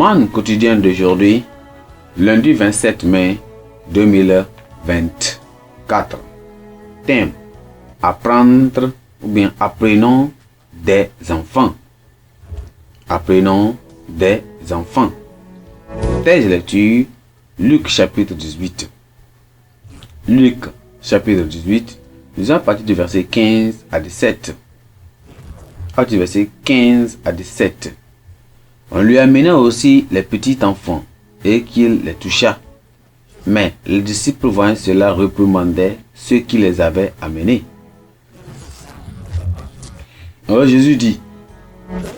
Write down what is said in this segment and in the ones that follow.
manne quotidienne d'aujourd'hui, lundi 27 mai 2024. Thème: apprendre ou bien apprenons des enfants. Apprenons des enfants. Texte de lecture, Luc chapitre 18. Luc chapitre 18, nous allons partir du verset 15 à 17. À partir du verset 15 à 17. On lui amena aussi les petits enfants, et qu'il les toucha. Mais les disciples voyant cela réprimandaient ceux qui les avaient amenés. Alors Jésus dit,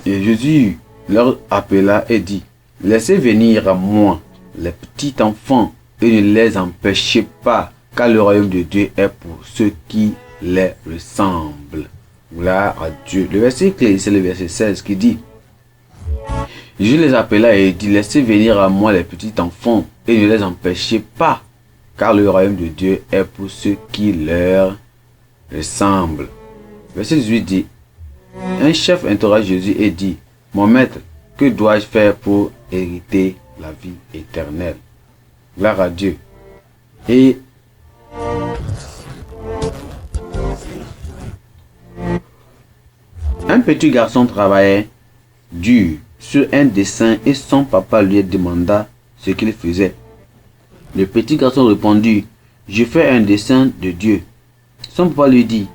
et Jésus leur appela et dit, laissez venir à moi les petits enfants et ne les empêchez pas, car le royaume de Dieu est pour ceux qui les ressemblent. Gloire à Dieu. Le verset clé, c'est le verset 16 qui dit, Jésus les appela et dit, laissez venir à moi les petits enfants et ne les empêchez pas, car le royaume de Dieu est pour ceux qui leur ressemblent. Verset 18 dit, un chef interroge Jésus et dit, mon maître, que dois-je faire pour hériter la vie éternelle? Gloire à Dieu. Et un petit garçon travaillait dur sur un dessin et son papa lui demanda ce qu'il faisait. Le petit garçon répondit, je fais un dessin de Dieu. Son papa lui dit,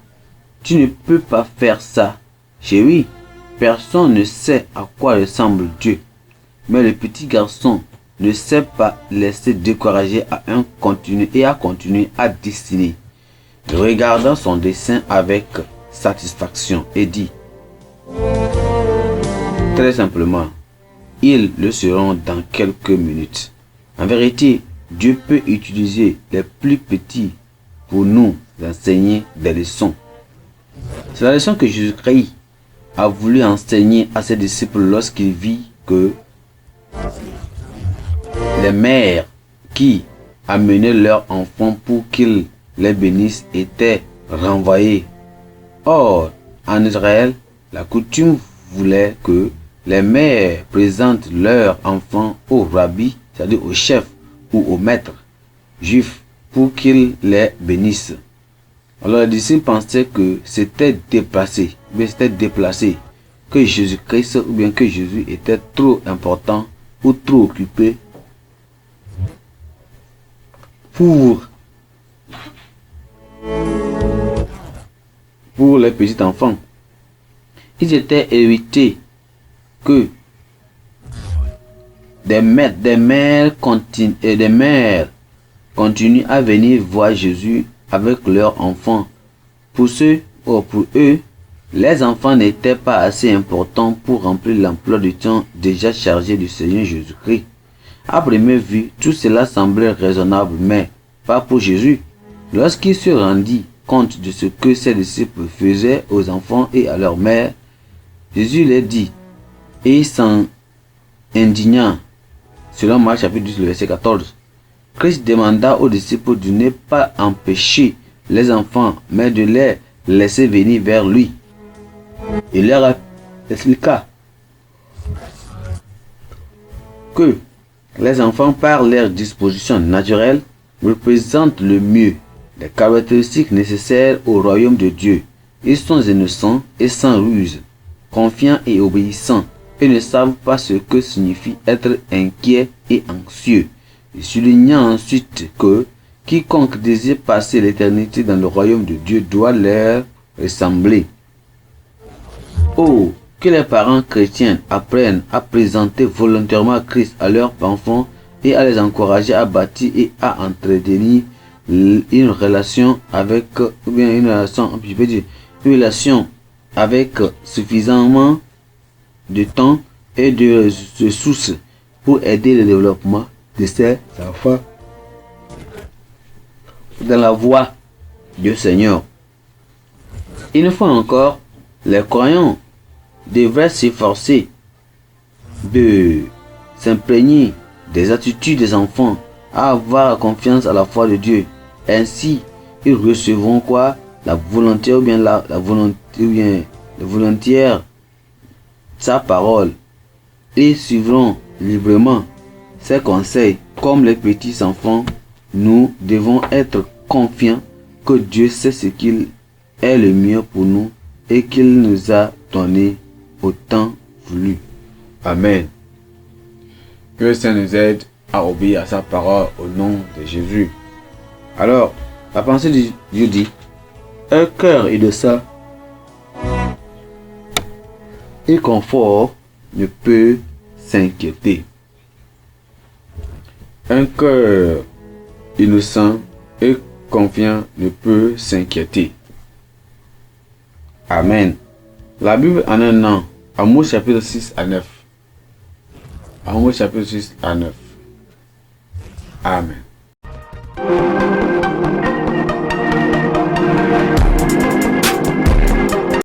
tu ne peux pas faire ça, chérie. Personne ne sait à quoi ressemble Dieu. Mais le petit garçon ne s'est pas laissé décourager à continuer à dessiner. Il regarda son dessin avec satisfaction et dit, très simplement, ils le seront dans quelques minutes. En vérité, Dieu peut utiliser les plus petits pour nous enseigner des leçons. C'est la leçon que Jésus-Christ a voulu enseigner à ses disciples lorsqu'il vit que les mères qui amenaient leurs enfants pour qu'ils les bénissent étaient renvoyées. Or, en Israël, la coutume voulait que les mères présentent leurs enfants au rabbi, c'est-à-dire au chef ou au maître juif, pour qu'ils les bénissent. Alors les disciples pensaient que c'était déplacé, que Jésus-Christ ou bien que Jésus était trop important ou trop occupé pour les petits enfants. Ils étaient irrités que des mères continuent à venir voir Jésus avec leurs enfants. Pour eux, les enfants n'étaient pas assez importants pour remplir l'emploi du temps déjà chargé du Seigneur Jésus-Christ. À première vue, tout cela semblait raisonnable, mais pas pour Jésus. Lorsqu'il se rendit compte de ce que ses disciples faisaient aux enfants et à leurs mères, Jésus leur dit, et s'en indigna, selon Marc chapitre 10, verset 14. Christ demanda aux disciples de ne pas empêcher les enfants, mais de les laisser venir vers lui. Il leur expliqua que les enfants, par leur disposition naturelle, représentent le mieux les caractéristiques nécessaires au royaume de Dieu. Ils sont innocents et sans ruse, confiants et obéissants, et ne savent pas ce que signifie être inquiet et anxieux. Il souligna ensuite que quiconque désire passer l'éternité dans le royaume de Dieu doit leur ressembler. Oh, que les parents chrétiens apprennent à présenter volontairement Christ à leurs enfants et à les encourager à bâtir et à entretenir une relation avec, une relation avec suffisamment de temps et de ressources pour aider le développement de ces enfants dans la voie du Seigneur. Une fois encore, les croyants devraient s'efforcer de s'imprégner des attitudes des enfants, à avoir confiance à la foi de Dieu. Ainsi, ils recevront quoi? La volonté ou bien la volonté ou bien volontaire sa parole et suivront librement ses conseils. Comme les petits enfants, nous devons être confiants que Dieu sait ce qu'il est le mieux pour nous et qu'il nous a donné au temps voulu. Amen. Que le Seigneur nous aide à obéir à sa parole au nom de Jésus. Alors, la pensée de Dieu dit, un cœur innocent et confort ne peut s'inquiéter. Un cœur innocent et confiant ne peut s'inquiéter. Amen. La Bible en un an, Amos chapitre 6 à 9. Amos chapitre 6 à 9. Amen.